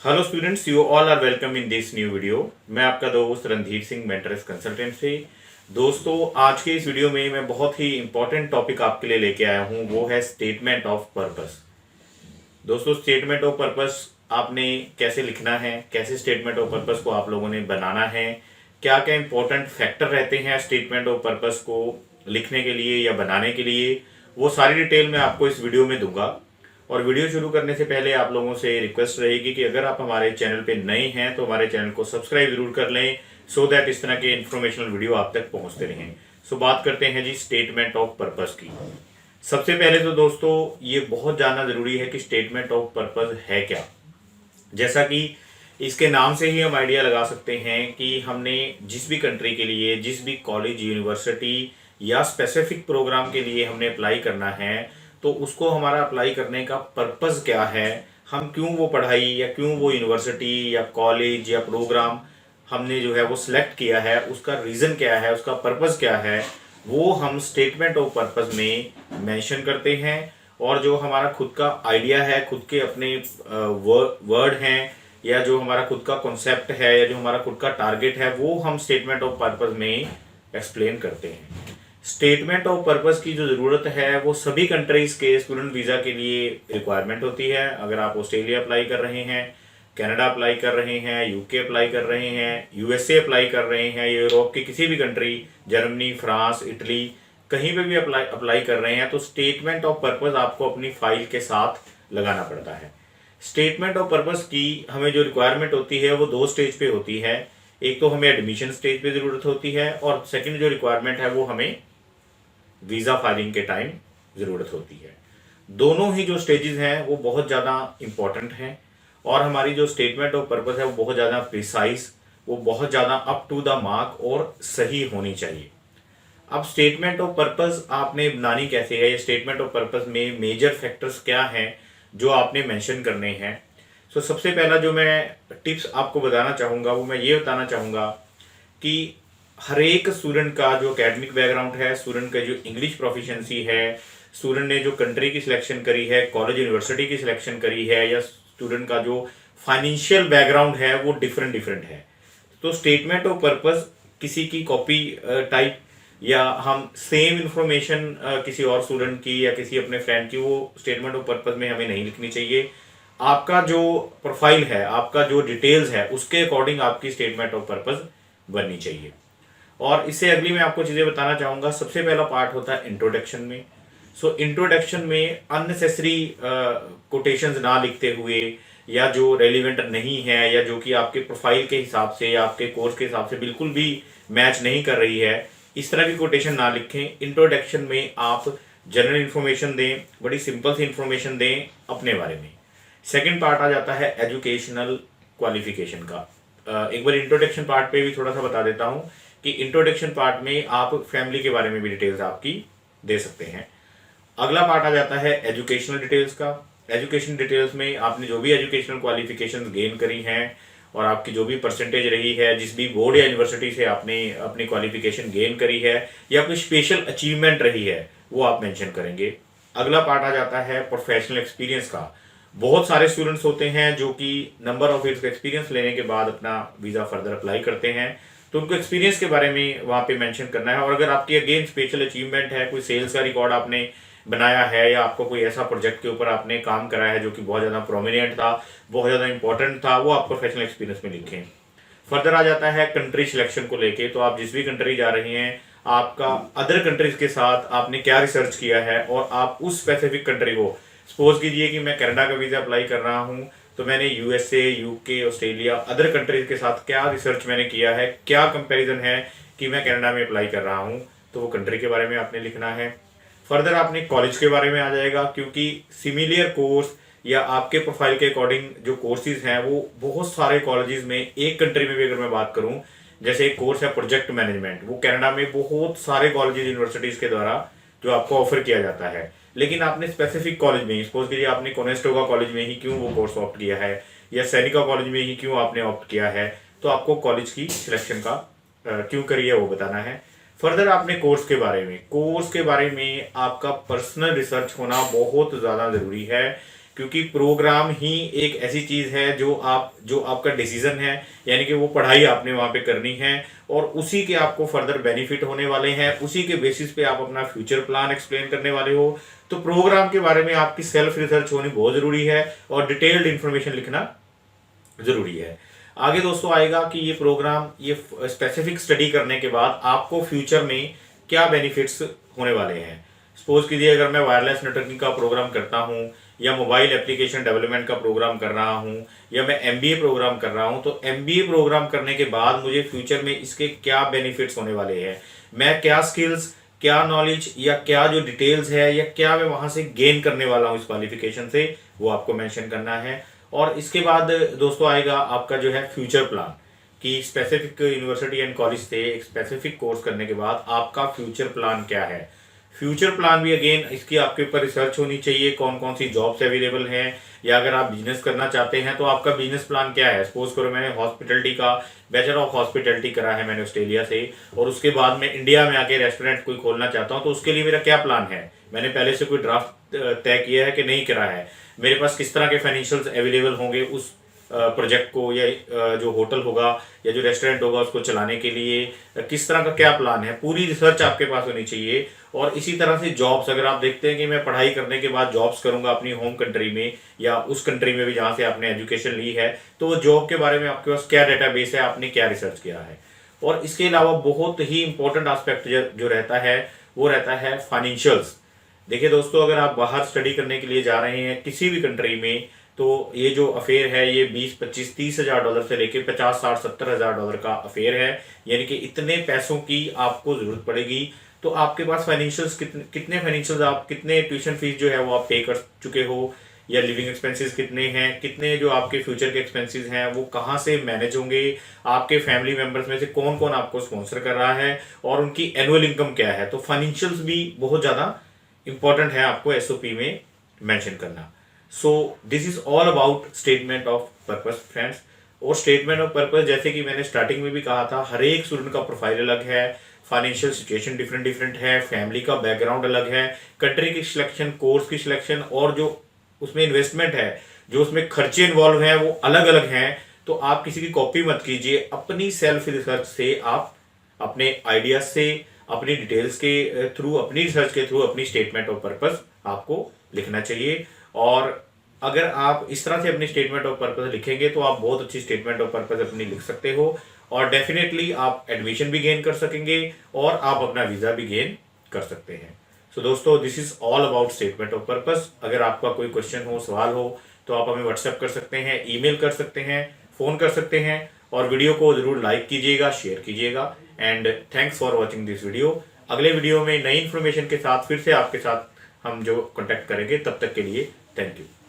Hello students, you all are welcome in this new video. मैं आपका दोस्त Randhir Singh, mentors consultant से। दोस्तों, आज के इस वीडियो में मैं बहुत ही इंपॉर्टेंट टॉपिक आपके लिए लेके आया हूं, वो है स्टेटमेंट ऑफ पर्पस। दोस्तों, स्टेटमेंट ऑफ पर्पस आपने कैसे लिखना है, कैसे स्टेटमेंट ऑफ पर्पस को आप लोगों ने बनाना है, क्या क्या इंपॉर्टेंट फैक्टर रहते हैं स्टेटमेंट ऑफ पर्पस को लिखने के लिए या बनाने के लिए, वो सारी डिटेल मैं आपको इस वीडियो में दूंगा। और वीडियो शुरू करने से पहले आप लोगों से रिक्वेस्ट रहेगी कि अगर आप हमारे चैनल पे नए हैं तो हमारे चैनल को सब्सक्राइब जरूर कर लें, सो दैट इस तरह के इन्फॉर्मेशनल वीडियो आप तक पहुंचते रहें। सो बात करते हैं जी स्टेटमेंट ऑफ पर्पस की। सबसे पहले तो दोस्तों ये बहुत जानना जरूरी है कि स्टेटमेंट ऑफ पर्पस है क्या। जैसा कि इसके नाम से ही हम आइडिया लगा सकते हैं कि हमने जिस भी कंट्री के लिए, जिस भी कॉलेज, यूनिवर्सिटी या स्पेसिफिक प्रोग्राम के लिए हमने अप्लाई करना है, तो उसको हमारा अप्लाई करने का पर्पस क्या है, हम क्यों वो पढ़ाई या क्यों वो यूनिवर्सिटी या कॉलेज या प्रोग्राम हमने जो है वो सिलेक्ट किया है, उसका रीज़न क्या है, उसका पर्पस क्या है, वो हम स्टेटमेंट ऑफ पर्पस में मेंशन करते हैं। और जो हमारा खुद का आइडिया है, खुद के अपने वर्ड हैं, या जो हमारा खुद का कॉन्सेप्ट है, या जो हमारा खुद का टारगेट है, वो हम स्टेटमेंट ऑफ पर्पस में एक्सप्लेन करते हैं। स्टेटमेंट ऑफ पर्पस की जो ज़रूरत है वो सभी कंट्रीज़ के स्टूडेंट वीज़ा के लिए रिक्वायरमेंट होती है। अगर आप ऑस्ट्रेलिया अप्लाई कर रहे हैं, कनाडा अप्लाई कर रहे हैं, यूके अप्लाई कर रहे हैं, यूएसए अप्लाई कर रहे हैं, यूरोप की किसी भी कंट्री, जर्मनी, फ्रांस, इटली, कहीं पे भी अप्लाई कर रहे हैं, तो स्टेटमेंट ऑफ पर्पस आपको अपनी फाइल के साथ लगाना पड़ता है। स्टेटमेंट ऑफ पर्पस की हमें जो रिक्वायरमेंट होती है वो दो स्टेज पे होती है। एक तो हमें एडमिशन स्टेज पे ज़रूरत होती है, और सेकंड जो रिक्वायरमेंट है वो हमें वीज़ा फाइलिंग के टाइम ज़रूरत होती है। दोनों ही जो स्टेजेस हैं वो बहुत ज़्यादा इम्पॉर्टेंट हैं, और हमारी जो स्टेटमेंट ऑफ पर्पस है वो बहुत ज़्यादा प्रिसाइज, वो बहुत ज़्यादा अप टू द मार्क और सही होनी चाहिए। अब स्टेटमेंट ऑफ पर्पस आपने बनानी कैसे है, ये स्टेटमेंट ऑफ पर्पस में मेजर फैक्टर्स क्या हैं जो आपने मेंशन करने हैं। सो सबसे पहला जो मैं टिप्स आपको बताना चाहूँगा वो मैं ये बताना चाहूँगा कि हर एक स्टूडेंट का जो एकेडमिक बैकग्राउंड है, स्टूडेंट का जो इंग्लिश प्रोफिशिएंसी है, स्टूडेंट ने जो कंट्री की सिलेक्शन करी है, कॉलेज यूनिवर्सिटी की सिलेक्शन करी है, या स्टूडेंट का जो फाइनेंशियल बैकग्राउंड है वो डिफरेंट डिफरेंट है। तो स्टेटमेंट ऑफ पर्पस किसी की कॉपी टाइप, या हम सेम इंफॉर्मेशन किसी और स्टूडेंट की या किसी अपने फ्रेंड की, वो स्टेटमेंट ऑफ पर्पस में हमें नहीं लिखनी चाहिए। आपका जो प्रोफाइल है, आपका जो डिटेल्स है, उसके अकॉर्डिंग आपकी स्टेटमेंट ऑफ पर्पस बननी चाहिए। और इससे अगली मैं आपको चीज़ें बताना चाहूँगा। सबसे पहला पार्ट होता है इंट्रोडक्शन में। सो इंट्रोडक्शन में अननेसेसरी कोटेशंस ना लिखते हुए, या जो रेलिवेंट नहीं है, या जो कि आपके प्रोफाइल के हिसाब से या आपके कोर्स के हिसाब से बिल्कुल भी मैच नहीं कर रही है, इस तरह की कोटेशन ना लिखें। इंट्रोडक्शन में आप जनरल इन्फॉर्मेशन दें, बड़ी सिंपल सी इन्फॉर्मेशन दें अपने बारे में। सेकंड पार्ट आ जाता है एजुकेशनल क्वालिफिकेशन का। एक बार इंट्रोडक्शन पार्ट पे भी थोड़ा सा बता देता हूँ कि इंट्रोडक्शन पार्ट में आप फैमिली के बारे में भी डिटेल्स आपकी दे सकते हैं। अगला पार्ट आ जाता है एजुकेशनल डिटेल्स का। एजुकेशन डिटेल्स में आपने जो भी एजुकेशनल क्वालिफिकेशंस गेन करी हैं, और आपकी जो भी परसेंटेज रही है, जिस भी बोर्ड या यूनिवर्सिटी से आपने अपनी क्वालिफिकेशन गेन करी है, या कोई स्पेशल अचीवमेंट रही है, वो आप मेंशन करेंगे। अगला पार्ट आ जाता है प्रोफेशनल एक्सपीरियंस का। बहुत सारे स्टूडेंट्स होते हैं जो कि नंबर ऑफ ईयर्स का एक्सपीरियंस लेने के बाद अपना वीज़ा फर्दर अप्लाई करते हैं, तो उनको एक्सपीरियंस के बारे में वहाँ पे मेंशन करना है। और अगर आपकी अगेन स्पेशल अचीवमेंट है, कोई सेल्स का रिकॉर्ड आपने बनाया है, या आपको कोई ऐसा प्रोजेक्ट के ऊपर आपने काम कराया है जो कि बहुत ज़्यादा प्रोमिनेंट था, बहुत ज़्यादा इंपॉर्टेंट था, वो आप प्रोफेशनल एक्सपीरियंस में लिखें। फर्दर आ जाता है कंट्री सिलेक्शन को लेके। तो आप जिस भी कंट्री जा रही हैं, आपका अदर कंट्रीज के साथ आपने क्या रिसर्च किया है, और आप उस स्पेसिफिक कंट्री को, सपोज कीजिए कि मैं कनाडा का वीज़ा अप्लाई कर रहा हूँ, तो मैंने USA, UK, Australia, other countries के साथ क्या रिसर्च मैंने किया है, क्या कंपैरिजन है कि मैं कनाडा में अप्लाई कर रहा हूँ, तो वो कंट्री के बारे में आपने लिखना है। फर्दर आपने कॉलेज के बारे में आ जाएगा, क्योंकि सिमिलर कोर्स या आपके प्रोफाइल के अकॉर्डिंग जो कोर्सेज हैं वो बहुत सारे कॉलेजेस में, एक कंट्री में भी अगर मैं बात करूं, जैसे एक कोर्स है प्रोजेक्ट मैनेजमेंट, वो कनाडा में बहुत सारे कॉलेजेस, यूनिवर्सिटीज़ के द्वारा जो आपको ऑफर किया जाता है। लेकिन आपने स्पेसिफिक कॉलेज में ही, सपोज कीजिए आपने कोनेस्टोगा कॉलेज में ही क्यों वो कोर्स ऑप्ट किया है, या सैनिका कॉलेज में ही क्यों आपने ऑप्ट किया है, तो आपको कॉलेज की सिलेक्शन का क्यों करी है वो बताना है। फर्दर आपने कोर्स के बारे में आपका पर्सनल रिसर्च होना बहुत ज़्यादा ज़रूरी है, क्योंकि प्रोग्राम ही एक ऐसी चीज़ है जो आपका डिसीजन है, यानी कि वो पढ़ाई आपने वहाँ पे करनी है और उसी के आपको फर्दर बेनिफिट होने वाले हैं, उसी के बेसिस पे आप अपना फ्यूचर प्लान एक्सप्लेन करने वाले हो। तो प्रोग्राम के बारे में आपकी सेल्फ रिसर्च होनी बहुत ज़रूरी है और डिटेल्ड इन्फॉर्मेशन लिखना ज़रूरी है। आगे दोस्तों आएगा कि ये प्रोग्राम, ये स्पेसिफिक स्टडी करने के बाद आपको फ्यूचर में क्या बेनिफिट्स होने वाले हैं। सपोज कीजिए अगर मैं वायरलेस नेटवर्किंग का प्रोग्राम करता हूँ या मोबाइल एप्लीकेशन डेवलपमेंट का प्रोग्राम कर रहा हूँ या मैं एमबीए प्रोग्राम कर रहा हूँ, तो एमबीए प्रोग्राम करने के बाद मुझे फ्यूचर में इसके क्या बेनिफिट्स होने वाले हैं, मैं क्या स्किल्स, क्या नॉलेज या क्या जो डिटेल्स है या क्या मैं वहाँ से गेन करने वाला हूँ इस क्वालिफिकेशन से, वो आपको मेंशन करना है। और इसके बाद दोस्तों आएगा आपका जो है फ्यूचर प्लान, कि स्पेसिफिक यूनिवर्सिटी एंड कॉलेज से एक स्पेसिफिक कोर्स करने के बाद आपका फ्यूचर प्लान क्या है। फ्यूचर प्लान भी अगेन इसकी आपके ऊपर रिसर्च होनी चाहिए, कौन कौन सी जॉब्स अवेलेबल हैं, या अगर आप बिजनेस करना चाहते हैं तो आपका बिजनेस प्लान क्या है। सपोज करो मैंने हॉस्पिटलिटी का बैचलर ऑफ हॉस्पिटलिटी करा है मैंने ऑस्ट्रेलिया से, और उसके बाद मैं इंडिया में आके रेस्टोरेंट कोई खोलना चाहता हूँ, तो उसके लिए मेरा क्या प्लान है, मैंने पहले से कोई ड्राफ्ट तय किया है कि नहीं करा है, मेरे पास किस तरह के फाइनेंशियल्स अवेलेबल होंगे उस प्रोजेक्ट को या जो होटल होगा या जो रेस्टोरेंट होगा उसको चलाने के लिए किस तरह का क्या प्लान है, पूरी रिसर्च आपके पास होनी चाहिए। और इसी तरह से जॉब्स, अगर आप देखते हैं कि मैं पढ़ाई करने के बाद जॉब्स करूंगा अपनी होम कंट्री में या उस कंट्री में भी जहाँ से आपने एजुकेशन ली है, तो वो जॉब के बारे में आपके पास क्या डेटाबेस है, आपने क्या रिसर्च किया है। और इसके अलावा बहुत ही इंपॉर्टेंट एस्पेक्ट जो रहता है वो रहता है फाइनेंशियल्स। देखिए दोस्तों, अगर आप बाहर स्टडी करने के लिए जा रहे हैं किसी भी कंट्री में, तो ये जो अफेयर है ये 20, 25, 30 हजार डॉलर से लेके 50, 60, 70 हजार डॉलर का अफेयर है, यानी कि इतने पैसों की आपको जरूरत पड़ेगी। तो आपके पास फाइनेंशियल्स कितने फाइनेंशियल्स, आप कितने ट्यूशन फीस जो है वो आप पे कर चुके हो, या लिविंग एक्सपेंसेस कितने हैं, कितने जो आपके फ्यूचर के एक्सपेंसेस हैं वो कहाँ से मैनेज होंगे, आपके फैमिली मेंबर्स में से कौन कौन आपको स्पॉन्सर कर रहा है, और उनकी एनुअल इनकम क्या है। तो फाइनेंशियल्स भी बहुत ज़्यादा इंपॉर्टेंट है आपको एसओपी में मेंशन करना। So this is all about statement of purpose friends. और स्टेटमेंट ऑफ पर्पस, जैसे कि मैंने स्टार्टिंग में भी कहा था, हर एक स्टूडेंट का प्रोफाइल अलग है, फाइनेंशियल सिचुएशन डिफरेंट डिफरेंट है, फैमिली का बैकग्राउंड अलग है, कंट्री की सिलेक्शन, कोर्स की सिलेक्शन और जो उसमें इन्वेस्टमेंट है, जो उसमें खर्चे इन्वॉल्व हैं वो अलग अलग हैं। तो आप किसी की कॉपी मत कीजिए, अपनी सेल्फ रिसर्च से आप अपने आइडियाज से, अपनी डिटेल्स के थ्रू, अपनी रिसर्च के थ्रू अपनी स्टेटमेंट ऑफ पर्पस आपको लिखना चाहिए। और अगर आप इस तरह से अपनी स्टेटमेंट ऑफ पर्पस लिखेंगे तो आप बहुत अच्छी स्टेटमेंट ऑफ पर्पस अपनी लिख सकते हो और डेफिनेटली आप एडमिशन भी गेन कर सकेंगे और आप अपना वीज़ा भी गेन कर सकते हैं। सो दोस्तों, this is all about statement of purpose. अगर आपका कोई क्वेश्चन हो, सवाल हो, तो आप हमें व्हाट्सएप कर सकते हैं, ईमेल कर सकते हैं, फ़ोन कर सकते हैं, और वीडियो को ज़रूर लाइक कीजिएगा, शेयर कीजिएगा। And thanks for watching this video. अगले वीडियो में नई इन्फॉर्मेशन के साथ फिर से आपके साथ हम जो कॉन्टैक्ट करेंगे, तब तक के लिए थैंक यू।